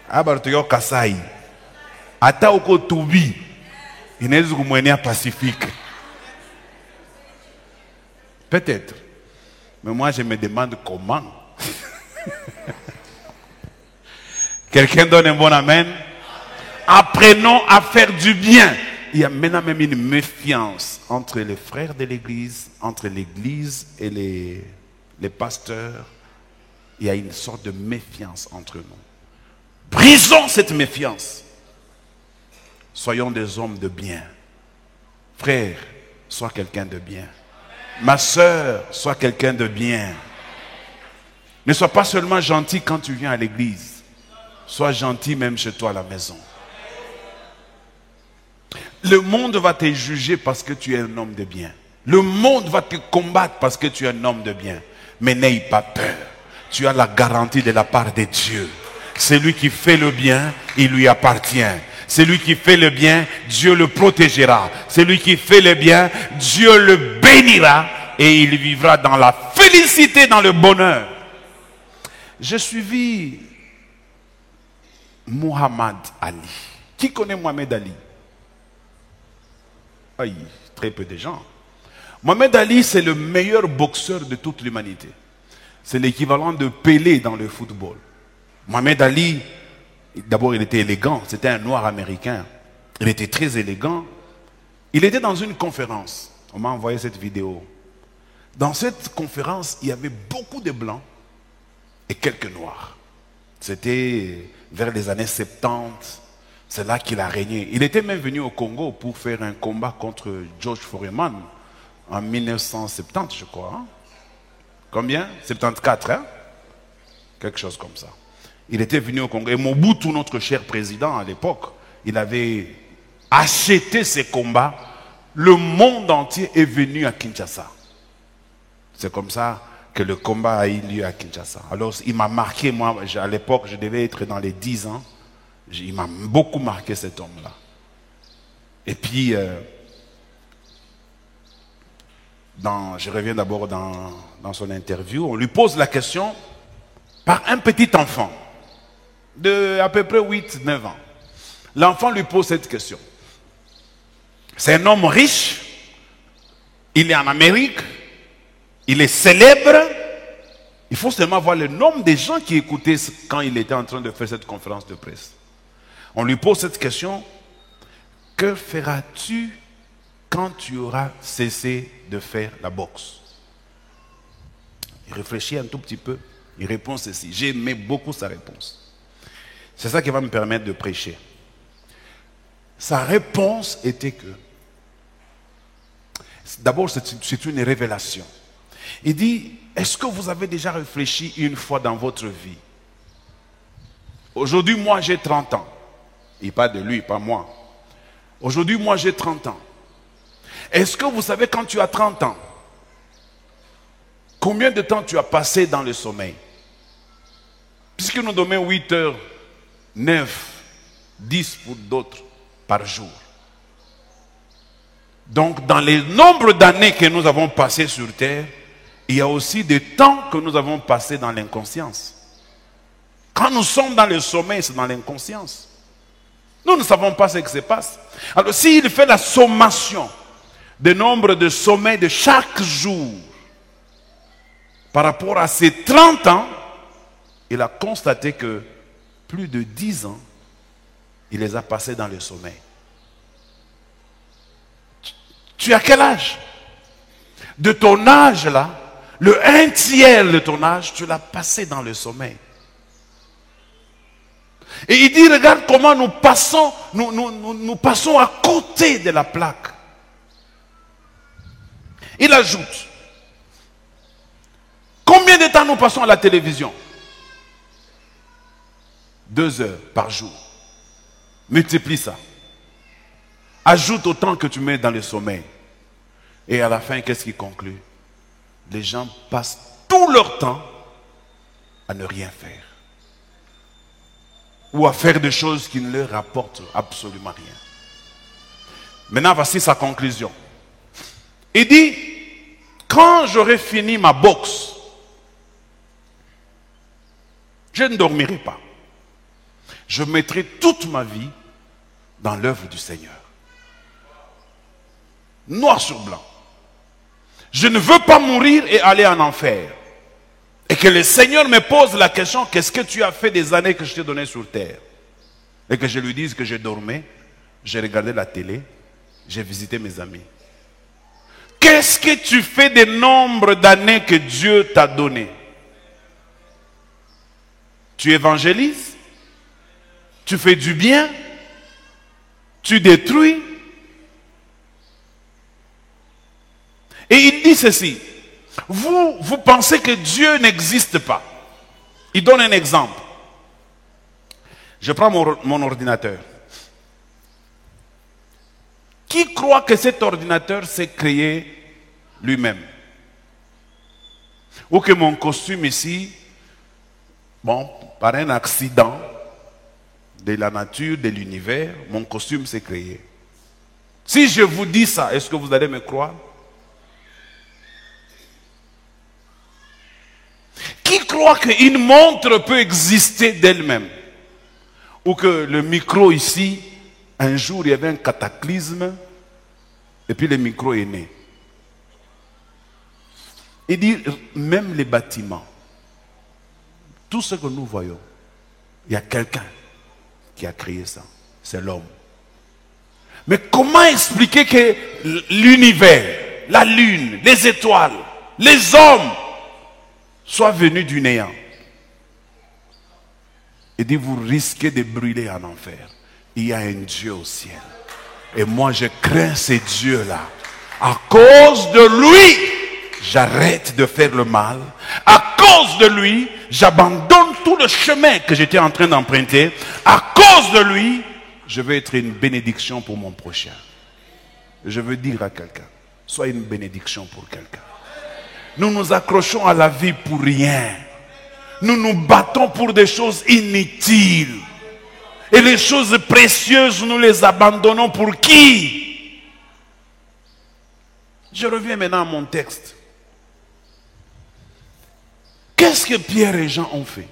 Ah, bah, tu es un Kassai. Ata oko tubi. Il n'est pas pacifique. Peut-être. Mais moi, je me demande comment. Quelqu'un donne un bon amen. Apprenons à faire du bien. Il y a maintenant même une méfiance entre les frères de l'église, entre l'église et les pasteurs. Il y a une sorte de méfiance entre nous. Brisons cette méfiance. Soyons des hommes de bien. Frère, sois quelqu'un de bien. Ma sœur, sois quelqu'un de bien. Ne sois pas seulement gentil quand tu viens à l'église. Sois gentil même chez toi à la maison. Le monde va te juger parce que tu es un homme de bien. Le monde va te combattre parce que tu es un homme de bien. Mais n'aie pas peur. Tu as la garantie de la part de Dieu. Celui qui fait le bien, il lui appartient. Celui qui fait le bien, Dieu le protégera. Celui qui fait le bien, Dieu le bénira et il vivra dans la félicité, dans le bonheur. J'ai suivi Muhammad Ali. Qui connaît Mohamed Ali? Aïe, très peu de gens. Mohamed Ali, c'est le meilleur boxeur de toute l'humanité. C'est l'équivalent de Pelé dans le football. Mohamed Ali, d'abord il était élégant, c'était un noir américain. Il était très élégant. Il était dans une conférence. On m'a envoyé cette vidéo. Dans cette conférence, il y avait beaucoup de blancs et quelques noirs. C'était vers les années 70. C'est là qu'il a régné. Il était même venu au Congo pour faire un combat contre George Foreman en 1970, je crois. Hein? Combien? 74, hein? Quelque chose comme ça. Il était venu au Congo. Et Mobutu, notre cher président à l'époque, il avait acheté ces combats. Le monde entier est venu à Kinshasa. C'est comme ça que le combat a eu lieu à Kinshasa. Alors, il m'a marqué, moi, à l'époque, je devais être dans les 10 ans. Il m'a beaucoup marqué cet homme-là. Et puis, je reviens d'abord dans son interview, on lui pose la question par un petit enfant de à peu près 8-9 ans. L'enfant lui pose cette question. C'est un homme riche, il est en Amérique, il est célèbre. Il faut seulement voir le nombre de gens qui écoutaient quand il était en train de faire cette conférence de presse. On lui pose cette question, que feras-tu quand tu auras cessé de faire la boxe? Il réfléchit un tout petit peu, il répond ceci. J'aimais beaucoup sa réponse. C'est ça qui va me permettre de prêcher. Sa réponse était que, d'abord c'est une révélation. Il dit, est-ce que vous avez déjà réfléchi une fois dans votre vie? Aujourd'hui, moi j'ai 30 ans. Il parle de lui, pas moi. Aujourd'hui, moi j'ai 30 ans. Est-ce que vous savez quand tu as 30 ans, combien de temps tu as passé dans le sommeil? Puisque nous dormons 8 heures, 9, 10 pour d'autres par jour. Donc dans les nombres d'années que nous avons passé sur terre, il y a aussi des temps que nous avons passé dans l'inconscience. Quand nous sommes dans le sommeil, c'est dans l'inconscience. Nous ne savons pas ce qui se passe. Alors s'il fait la sommation du nombre de sommeils de chaque jour par rapport à ses 30 ans, il a constaté que plus de 10 ans, il les a passés dans le sommeil. Tu as quel âge? De ton âge là, le 1/3 de ton âge, tu l'as passé dans le sommeil. Et il dit, regarde comment nous passons à côté de la plaque. Il ajoute, Combien de temps nous passons à la télévision? 2 heures par jour. Multiplie ça. Ajoute autant que tu mets dans le sommeil. Et à la fin, qu'est-ce qui conclut? Les gens passent tout leur temps à ne rien faire. Ou à faire des choses qui ne leur rapportent absolument rien. Maintenant, voici sa conclusion. Il dit, quand j'aurai fini ma boxe, je ne dormirai pas. Je mettrai toute ma vie dans l'œuvre du Seigneur. Noir sur blanc. Je ne veux pas mourir et aller en enfer. Et que le Seigneur me pose la question, qu'est-ce que tu as fait des années que je t'ai donné sur terre? Et que je lui dise que je dormais, j'ai regardé la télé, j'ai visité mes amis. Qu'est-ce que tu fais des nombres d'années que Dieu t'a donné? Tu évangélises? Tu fais du bien? Tu détruis? Et il dit ceci. Vous pensez que Dieu n'existe pas. Il donne un exemple. Je prends mon ordinateur. Qui croit que cet ordinateur s'est créé lui-même? Ou que mon costume ici, bon, par un accident de la nature, de l'univers, mon costume s'est créé. Si je vous dis ça, est-ce que vous allez me croire? Qui croit qu'une montre peut exister d'elle-même? Ou que le micro ici, un jour il y avait un cataclysme, et puis le micro est né. Il dit, même les bâtiments, tout ce que nous voyons, il y a quelqu'un qui a créé ça, c'est l'homme. Mais comment expliquer que l'univers, la lune, les étoiles, les hommes soient venus du néant? Il dit, vous risquez de brûler en enfer. Il y a un Dieu au ciel. Et moi, je crains ces dieux-là. À cause de lui, j'arrête de faire le mal. À cause de lui, j'abandonne tout le chemin que j'étais en train d'emprunter. À cause de lui, je veux être une bénédiction pour mon prochain. Je veux dire à quelqu'un, sois une bénédiction pour quelqu'un. Nous nous accrochons à la vie pour rien. Nous nous battons pour des choses inutiles. Et les choses précieuses, nous les abandonnons pour qui? Je reviens maintenant à mon texte. Qu'est-ce que Pierre et Jean ont fait?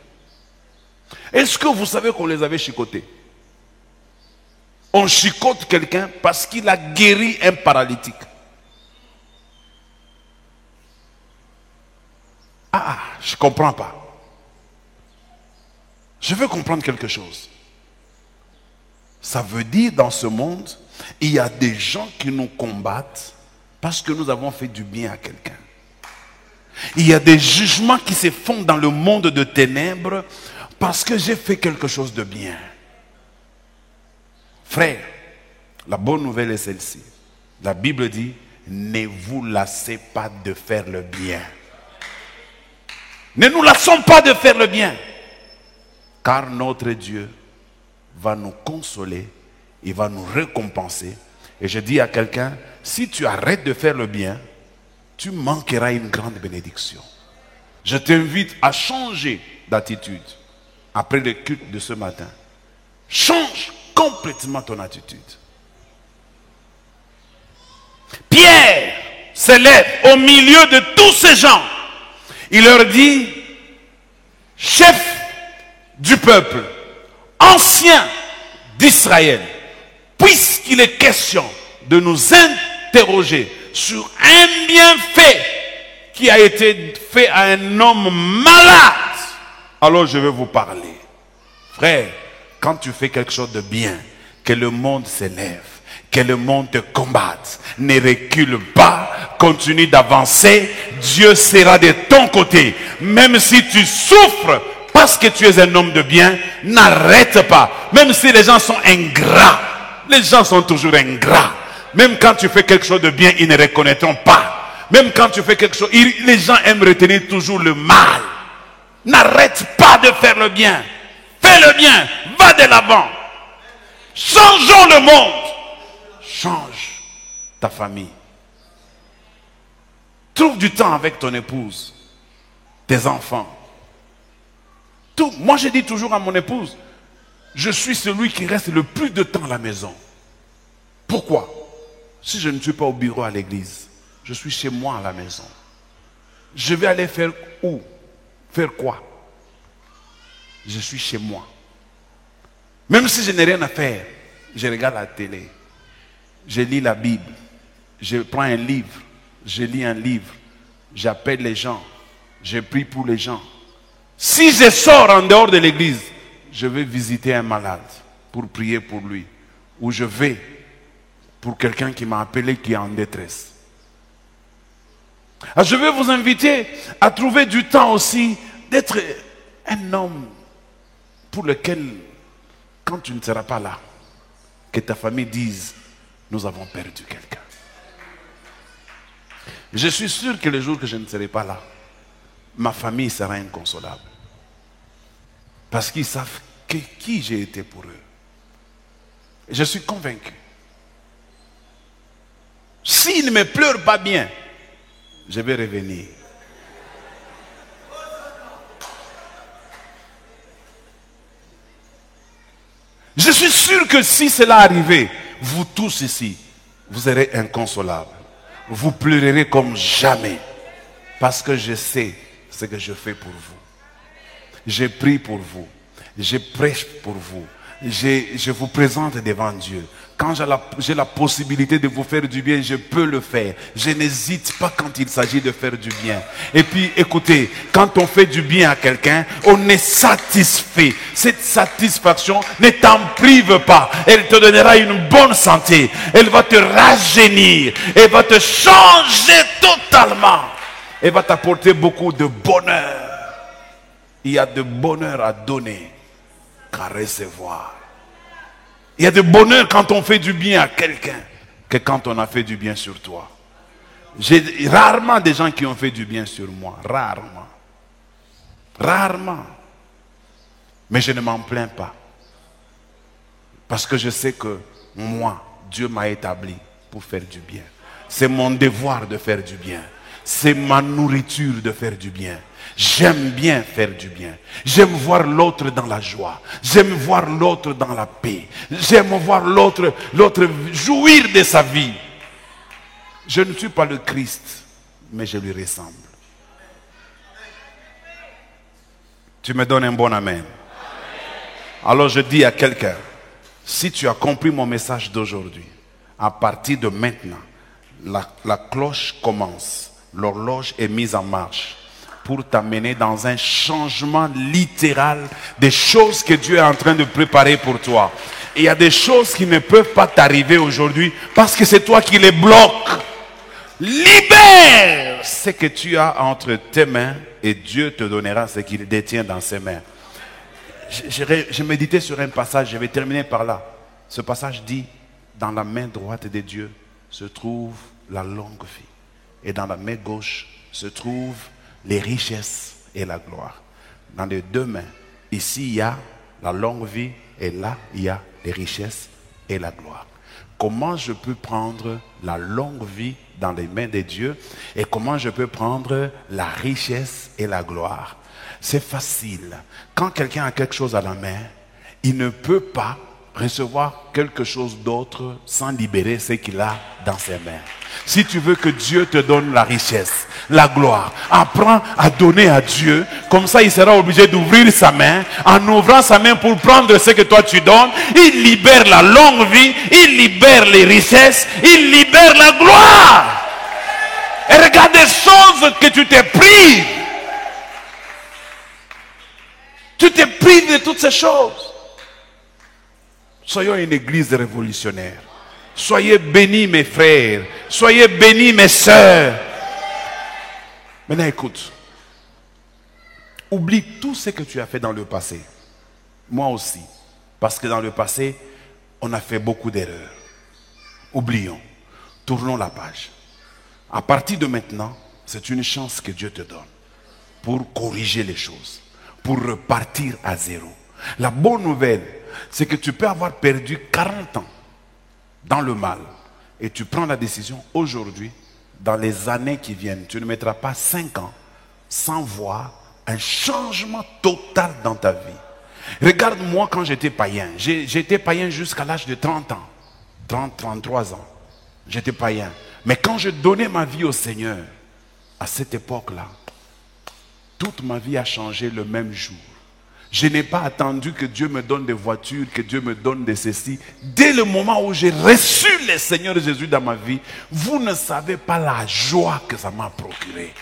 Est-ce que vous savez qu'on les avait chicotés? On chicote quelqu'un parce qu'il a guéri un paralytique. Ah, je ne comprends pas. Je veux comprendre quelque chose. Ça veut dire dans ce monde, il y a des gens qui nous combattent parce que nous avons fait du bien à quelqu'un. Il y a des jugements qui se font dans le monde de ténèbres parce que j'ai fait quelque chose de bien. Frère, la bonne nouvelle est celle-ci. La Bible dit, ne vous lassez pas de faire le bien. Ne nous lassons pas de faire le bien. Car notre Dieu va nous consoler, il va nous récompenser. Et je dis à quelqu'un, si tu arrêtes de faire le bien, tu manqueras une grande bénédiction. Je t'invite à changer d'attitude après le culte de ce matin. Change complètement ton attitude. Pierre s'élève au milieu de tous ces gens. Il leur dit, chef du peuple, ancien d'Israël, puisqu'il est question de nous interroger sur un bienfait qui a été fait à un homme malade, alors je vais vous parler. Frère, quand tu fais quelque chose de bien, que le monde s'élève, que le monde te combatte, ne recule pas, continue d'avancer, Dieu sera de ton côté. Même si tu souffres parce que tu es un homme de bien, n'arrête pas. Même si les gens sont ingrats, les gens sont toujours ingrats. Même quand tu fais quelque chose de bien, ils ne reconnaîtront pas. même quand tu fais quelque chose, les gens aiment retenir toujours le mal. N'arrête pas de faire le bien. Fais le bien. Va de l'avant. Changeons le monde. Change ta famille. Trouve du temps avec ton épouse, tes enfants. Tout. Moi, je dis toujours à mon épouse, je suis celui qui reste le plus de temps à la maison. Pourquoi? Si je ne suis pas au bureau à l'église, je suis chez moi à la maison. Je vais aller faire où? Faire quoi? Je suis chez moi. Même si je n'ai rien à faire, je regarde la télé. Je lis la Bible. Je prends un livre. Je lis un livre. J'appelle les gens. Je prie pour les gens. Si je sors en dehors de l'église, je vais visiter un malade pour prier pour lui. Ou je vais pour quelqu'un qui m'a appelé qui est en détresse. Alors je vais vous inviter à trouver du temps aussi d'être un homme pour lequel, quand tu ne seras pas là, que ta famille dise, nous avons perdu quelqu'un. Je suis sûr que le jour que je ne serai pas là, ma famille sera inconsolable. Parce qu'ils savent qui j'ai été pour eux. Je suis convaincu. S'ils ne me pleurent pas bien, je vais revenir. Je suis sûr que si cela arrivait, vous tous ici, vous serez inconsolables. Vous pleurerez comme jamais. Parce que je sais ce que je fais pour vous. Je prie pour vous. Je prêche pour vous. Je vous présente devant Dieu. Quand j'ai la possibilité de vous faire du bien, je peux le faire. Je n'hésite pas quand il s'agit de faire du bien. Et puis, écoutez, quand on fait du bien à quelqu'un, on est satisfait. Cette satisfaction ne t'en prive pas. Elle te donnera une bonne santé. Elle va te rajeunir. Elle va te changer totalement. Elle va t'apporter beaucoup de bonheur. Il y a de bonheur à donner qu'à recevoir. Il y a de bonheur quand on fait du bien à quelqu'un que quand on a fait du bien sur toi. J'ai rarement des gens qui ont fait du bien sur moi. Rarement. Rarement. Mais je ne m'en plains pas. Parce que je sais que moi, Dieu m'a établi pour faire du bien. C'est mon devoir de faire du bien. C'est ma nourriture de faire du bien. J'aime bien faire du bien. J'aime voir l'autre dans la joie. J'aime voir l'autre dans la paix. J'aime voir l'autre jouir de sa vie. Je ne suis pas le Christ, mais je lui ressemble. Tu me donnes un bon amen. Alors je dis à quelqu'un, si tu as compris mon message d'aujourd'hui, à partir de maintenant, la cloche commence. L'horloge est mise en marche pour t'amener dans un changement littéral des choses que Dieu est en train de préparer pour toi. Et il y a des choses qui ne peuvent pas t'arriver aujourd'hui parce que c'est toi qui les bloques. Libère ce que tu as entre tes mains et Dieu te donnera ce qu'il détient dans ses mains. Je méditais sur un passage, je vais terminer par là. Ce passage dit, dans la main droite de Dieu se trouve la longue vie. Et dans la main gauche se trouvent les richesses et la gloire. Dans les deux mains, ici il y a la longue vie et là il y a les richesses et la gloire. Comment je peux prendre la longue vie dans les mains de Dieu et comment je peux prendre la richesse et la gloire? C'est facile. Quand quelqu'un a quelque chose à la main, il ne peut pas recevoir quelque chose d'autre sans libérer ce qu'il a dans ses mains. Si tu veux que Dieu te donne la richesse, la gloire, apprends à donner à Dieu. Comme ça, il sera obligé d'ouvrir sa main. En ouvrant sa main pour prendre ce que toi tu donnes, il libère la longue vie, il libère les richesses, il libère la gloire. Et regarde les choses que tu t'es prives. Tu t'es privé de toutes ces choses. Soyons une église révolutionnaire. Soyez bénis mes frères. Soyez bénis mes sœurs. Maintenant écoute. Oublie tout ce que tu as fait dans le passé. Moi aussi. Parce que dans le passé, on a fait beaucoup d'erreurs. Oublions. Tournons la page. À partir de maintenant, c'est une chance que Dieu te donne pour corriger les choses, pour repartir à zéro. La bonne nouvelle, c'est que tu peux avoir perdu 40 ans dans le mal et tu prends la décision aujourd'hui, dans les années qui viennent, tu ne mettras pas 5 ans sans voir un changement total dans ta vie. Regarde-moi quand j'étais païen. J'étais païen jusqu'à l'âge de 30 ans. 30, 33 ans. J'étais païen. Mais quand je donnais ma vie au Seigneur, à cette époque-là, toute ma vie a changé le même jour. Je n'ai pas attendu que Dieu me donne des voitures, que Dieu me donne de ceci. Dès le moment où j'ai reçu le Seigneur Jésus dans ma vie, vous ne savez pas la joie que ça m'a procuré.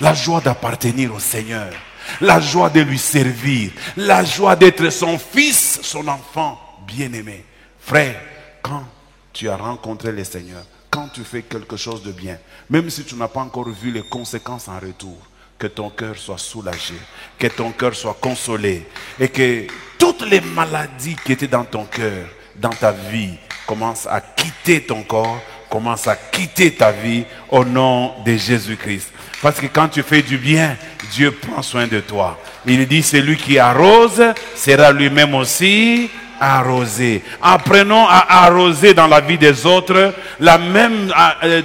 La joie d'appartenir au Seigneur. La joie de lui servir. La joie d'être son fils, son enfant bien-aimé. Frère, quand tu as rencontré le Seigneur, quand tu fais quelque chose de bien, même si tu n'as pas encore vu les conséquences en retour, que ton cœur soit soulagé, que ton cœur soit consolé et que toutes les maladies qui étaient dans ton cœur, dans ta vie, commencent à quitter ton corps, commencent à quitter ta vie au nom de Jésus-Christ. Parce que quand tu fais du bien, Dieu prend soin de toi. Il dit, celui qui arrose sera lui-même aussi arrosé. Apprenons à arroser dans la vie des autres la même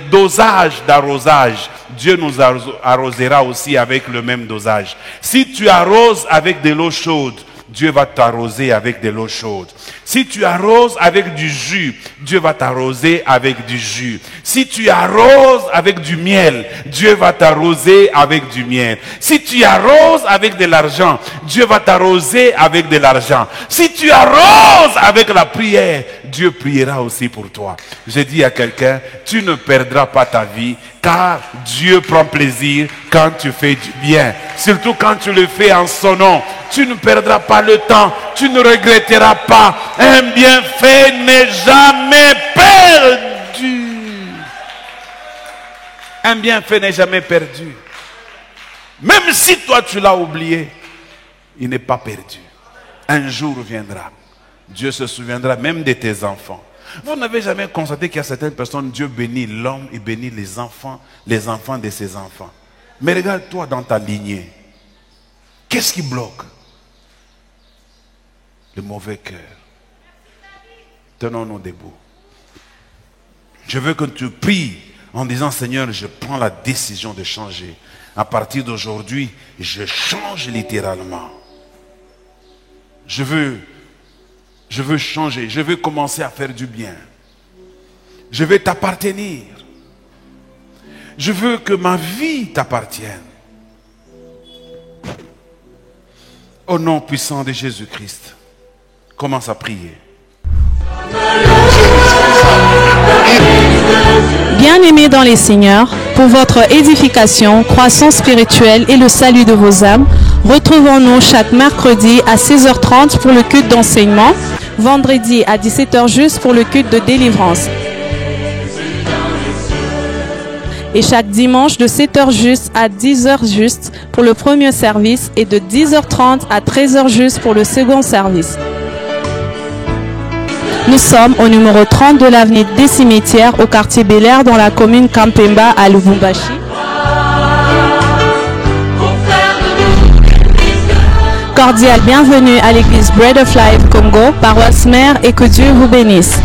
dosage d'arrosage. Dieu nous arrosera aussi avec le même dosage. Si tu arroses avec de l'eau chaude, Dieu va t'arroser avec de l'eau chaude. Si tu arroses avec du jus, Dieu va t'arroser avec du jus. Si tu arroses avec du miel, Dieu va t'arroser avec du miel. Si tu arroses avec de l'argent, Dieu va t'arroser avec de l'argent. Si tu arroses avec la prière, Dieu priera aussi pour toi. Je dis à quelqu'un, tu ne perdras pas ta vie, car Dieu prend plaisir quand tu fais du bien. Surtout quand tu le fais en son nom. Tu ne perdras pas le temps. Tu ne regretteras pas. Un bienfait n'est jamais perdu. Un bienfait n'est jamais perdu. Même si toi tu l'as oublié, il n'est pas perdu. Un jour viendra. Dieu se souviendra même de tes enfants. Vous n'avez jamais constaté qu'il y a certaines personnes, Dieu bénit l'homme et bénit les enfants de ses enfants. Mais regarde-toi dans ta lignée. Qu'est-ce qui bloque? Le mauvais cœur. Tenons-nous debout. Je veux que tu pries en disant, Seigneur, je prends la décision de changer. À partir d'aujourd'hui, je change littéralement. Je veux changer, je veux commencer à faire du bien. Je veux t'appartenir. Je veux que ma vie t'appartienne. Au nom puissant de Jésus-Christ, commence à prier. Bien-aimés dans les Seigneurs, pour votre édification, croissance spirituelle et le salut de vos âmes, retrouvons-nous chaque mercredi à 16h30 pour le culte d'enseignement, vendredi à 17h juste pour le culte de délivrance. Et chaque dimanche de 7h juste à 10h juste pour le premier service et de 10h30 à 13h juste pour le second service. Nous sommes au numéro 30 de l'avenue des Cimetières au quartier Bel Air dans la commune Kampemba à Lubumbashi. Cordial bienvenue à l'église Bread of Life Congo, paroisse mère, et que Dieu vous bénisse.